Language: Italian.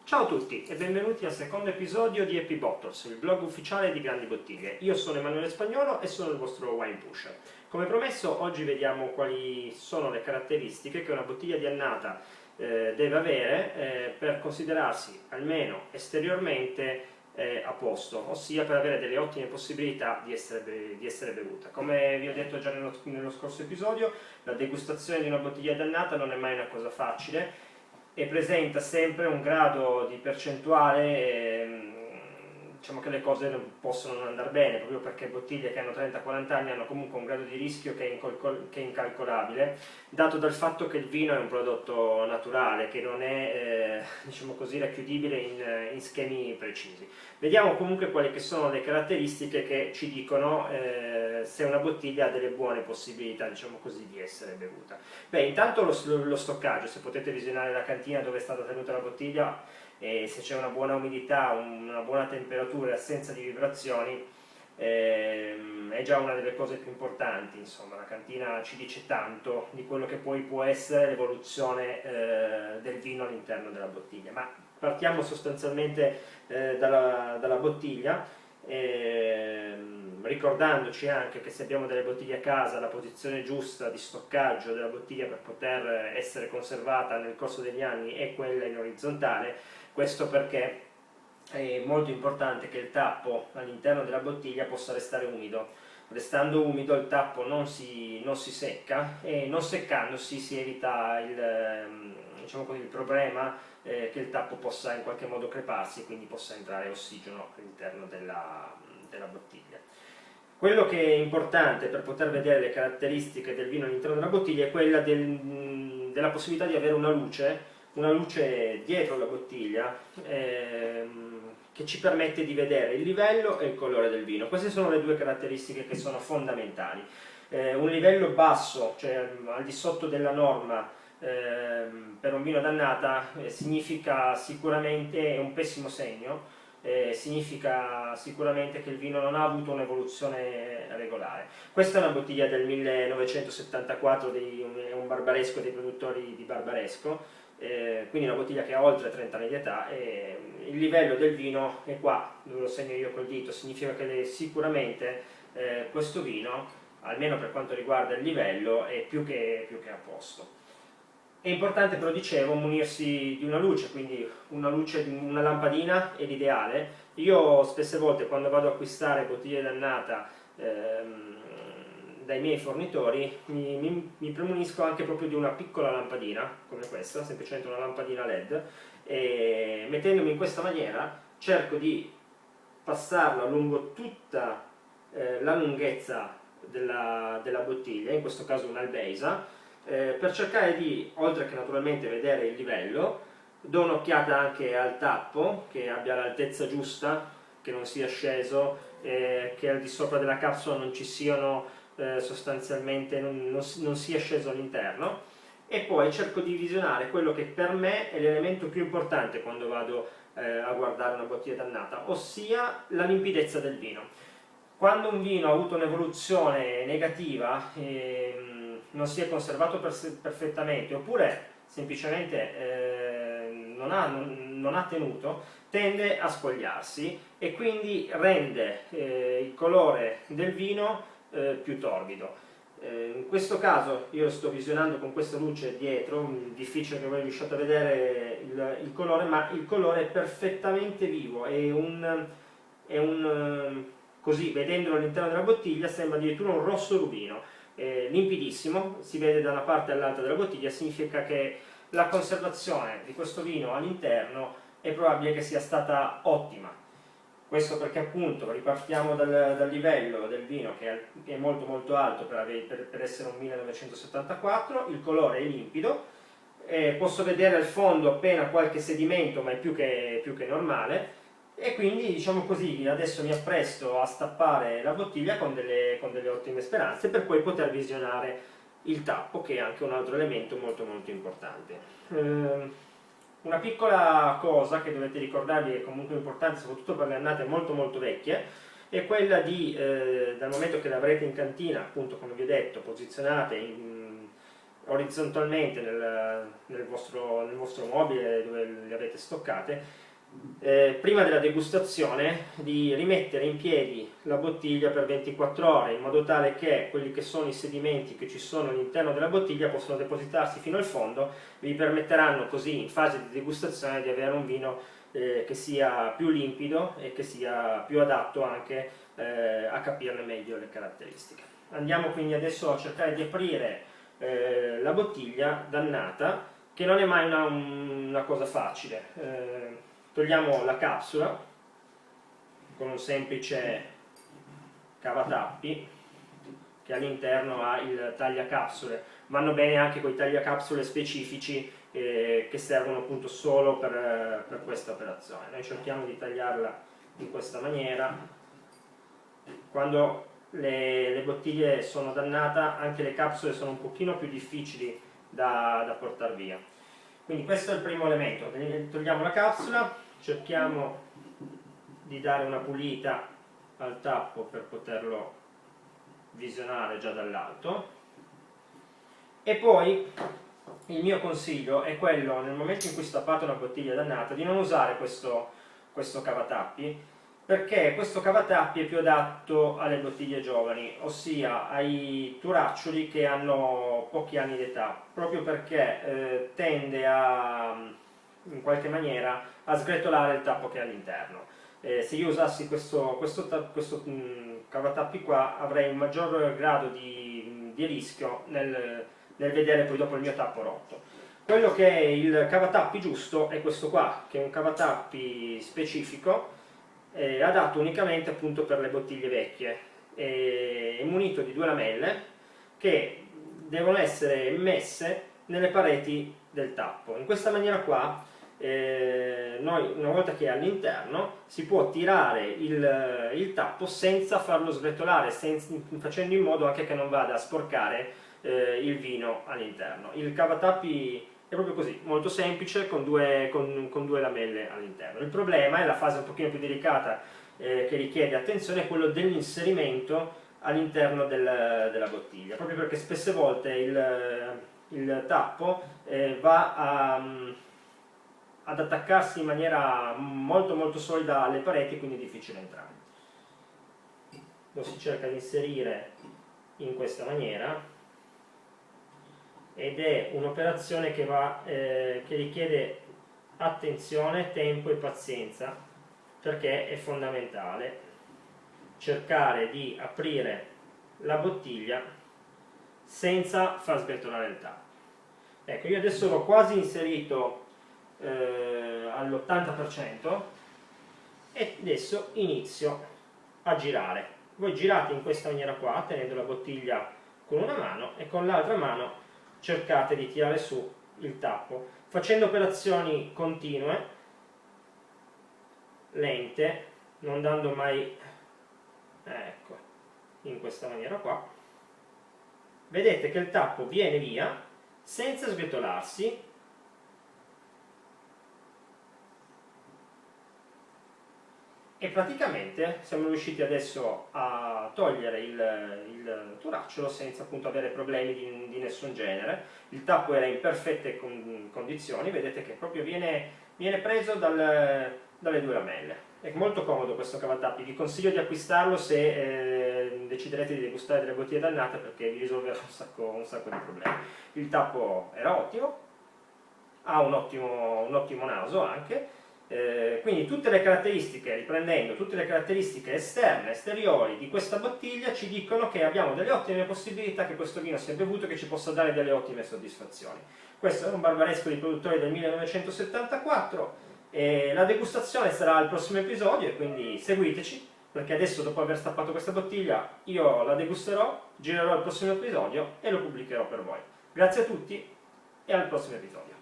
Ciao a tutti e benvenuti al secondo episodio di Happy Bottles, il blog ufficiale di Grandi Bottiglie. Io sono Emanuele Spagnolo e sono il vostro wine pusher. Come promesso, oggi vediamo quali sono le caratteristiche che una bottiglia di annata deve avere per considerarsi, almeno esteriormente, a posto, ossia per avere delle ottime possibilità di essere bevuta. Come vi ho detto già nello scorso episodio, la degustazione di una bottiglia di annata non è mai una cosa facile e presenta sempre un grado di percentuale, diciamo che le cose non possono non andare bene, proprio perché bottiglie che hanno 30-40 anni hanno comunque un grado di rischio che è incalcolabile, dato dal fatto che il vino è un prodotto naturale, che non è diciamo così, racchiudibile in schemi precisi. Vediamo comunque quali che sono le caratteristiche che ci dicono se una bottiglia ha delle buone possibilità, diciamo così, di essere bevuta. Beh, intanto lo stoccaggio, se potete visionare la cantina dove è stata tenuta la bottiglia, e se c'è una buona umidità, una buona temperatura e assenza di vibrazioni, è già una delle cose più importanti. Insomma, la cantina ci dice tanto di quello che poi può essere l'evoluzione del vino all'interno della bottiglia. Ma partiamo sostanzialmente dalla bottiglia, ricordandoci anche che se abbiamo delle bottiglie a casa, la posizione giusta di stoccaggio della bottiglia per poter essere conservata nel corso degli anni è quella in orizzontale. Questo perché è molto importante che il tappo all'interno della bottiglia possa restare umido. Restando umido il tappo non si secca, e non seccandosi si evita diciamo così, il problema che il tappo possa in qualche modo creparsi e quindi possa entrare ossigeno all'interno della bottiglia. Quello che è importante per poter vedere le caratteristiche del vino all'interno della bottiglia è quella della possibilità di avere una luce dietro la bottiglia, che ci permette di vedere il livello e il colore del vino. Queste sono le due caratteristiche che sono fondamentali. Un livello basso, cioè al di sotto della norma, per un vino d'annata significa sicuramente, è un pessimo segno, significa sicuramente che il vino non ha avuto un'evoluzione regolare. Questa è una bottiglia del 1974, è un barbaresco dei produttori di Barbaresco, quindi una bottiglia che ha oltre 30 anni di età, e il livello del vino è qua, dove lo segno io col dito, significa che sicuramente questo vino, almeno per quanto riguarda il livello, è più che a posto. È importante, però dicevo, munirsi di una luce, quindi una lampadina è l'ideale. Io spesse volte quando vado ad acquistare bottiglie d'annata dai miei fornitori mi premunisco anche proprio di una piccola lampadina come questa, semplicemente una lampadina LED, e mettendomi in questa maniera cerco di passarla lungo tutta la lunghezza della bottiglia, in questo caso un'albeisa, per cercare di, oltre che naturalmente vedere il livello, do un'occhiata anche al tappo, che abbia l'altezza giusta, che non sia sceso, che al di sopra della capsula non ci siano sostanzialmente, non sia sceso all'interno, e poi cerco di visionare quello che per me è l'elemento più importante quando vado a guardare una bottiglia d'annata, ossia la limpidezza del vino. Quando un vino ha avuto un'evoluzione negativa, non si è conservato perfettamente, oppure semplicemente non ha tenuto, tende a spogliarsi e quindi rende il colore del vino più torbido. In questo caso io lo sto visionando con questa luce dietro, difficile che voi riusciate a vedere il colore, ma il colore è perfettamente vivo, così, vedendolo all'interno della bottiglia, sembra addirittura un rosso rubino, limpidissimo, si vede da una parte all'altra della bottiglia, significa che la conservazione di questo vino all'interno è probabile che sia stata ottima. Questo perché appunto ripartiamo dal livello del vino che è molto molto alto per essere un 1974, il colore è limpido, posso vedere al fondo appena qualche sedimento, ma è più che normale, e quindi, diciamo così, adesso mi appresto a stappare la bottiglia con delle ottime speranze, per poi poter visionare il tappo, che è anche un altro elemento molto molto importante. Una piccola cosa che dovete ricordarvi, è comunque importante soprattutto per le annate molto molto vecchie, è quella dal momento che le avrete in cantina, appunto come vi ho detto, posizionate orizzontalmente nel vostro mobile dove le avete stoccate, prima della degustazione di rimettere in piedi la bottiglia per 24 ore, in modo tale che quelli che sono i sedimenti che ci sono all'interno della bottiglia possono depositarsi fino al fondo, vi permetteranno così in fase di degustazione di avere un vino che sia più limpido e che sia più adatto anche a capirne meglio le caratteristiche. Andiamo quindi adesso a cercare di aprire la bottiglia dannata, che non è mai una cosa facile. Togliamo la capsula con un semplice cavatappi che all'interno ha il tagliacapsule. Vanno bene anche quei tagliacapsule specifici che servono appunto solo per questa operazione. Noi cerchiamo di tagliarla in questa maniera. Quando le bottiglie sono dannate, anche le capsule sono un pochino più difficili da portare via. Quindi questo è il primo elemento. Togliamo la capsula, cerchiamo di dare una pulita al tappo per poterlo visionare già dall'alto, e poi il mio consiglio è quello, nel momento in cui stappate una bottiglia dannata, di non usare questo cavatappi, perché questo cavatappi è più adatto alle bottiglie giovani, ossia ai turaccioli che hanno pochi anni d'età, proprio perché tende in qualche maniera a sgretolare il tappo che è all'interno. Se io usassi questo cavatappi qua, avrei un maggior grado di rischio nel vedere poi dopo il mio tappo rotto. Quello che è il cavatappi giusto è questo qua, che è un cavatappi specifico, adatto unicamente appunto per le bottiglie vecchie, è munito di 2 lamelle che devono essere messe nelle pareti del tappo. In questa maniera qua noi, una volta che è all'interno, si può tirare il tappo senza farlo sgretolare, facendo in modo anche che non vada a sporcare il vino all'interno. Il cavatappi è proprio così, molto semplice, con due lamelle all'interno. Il problema, è la fase un pochino più delicata che richiede attenzione, è quello dell'inserimento all'interno della bottiglia, proprio perché spesse volte il tappo va ad attaccarsi in maniera molto solida alle pareti, quindi è difficile entrare. Lo si cerca di inserire in questa maniera, ed è un'operazione che richiede attenzione, tempo e pazienza, perché è fondamentale cercare di aprire la bottiglia senza far sgretolare il tappo. Ecco, io adesso l'ho quasi inserito all'80% e adesso inizio a girare. Voi girate in questa maniera qua, tenendo la bottiglia con una mano, e con l'altra mano cercate di tirare su il tappo, facendo operazioni continue, lente, non dando mai, ecco, in questa maniera qua. Vedete che il tappo viene via senza sgretolarsi, e praticamente siamo riusciti adesso a togliere il turacciolo senza appunto avere problemi di nessun genere. Il tappo era in perfette condizioni, vedete che proprio viene preso dalle 2 lamelle. È molto comodo questo cavatappi, vi consiglio di acquistarlo se deciderete di degustare delle bottiglie dannate, perché vi risolverà un sacco di problemi. Il tappo era ottimo, ha un ottimo naso anche. Quindi tutte le caratteristiche, riprendendo, tutte le caratteristiche esterne, esteriori di questa bottiglia ci dicono che abbiamo delle ottime possibilità che questo vino sia bevuto e che ci possa dare delle ottime soddisfazioni. Questo è un Barbaresco di produttori del 1974, la degustazione sarà al prossimo episodio, e quindi seguiteci, perché adesso, dopo aver stappato questa bottiglia, io la degusterò, girerò il prossimo episodio e lo pubblicherò per voi. Grazie a tutti e al prossimo episodio.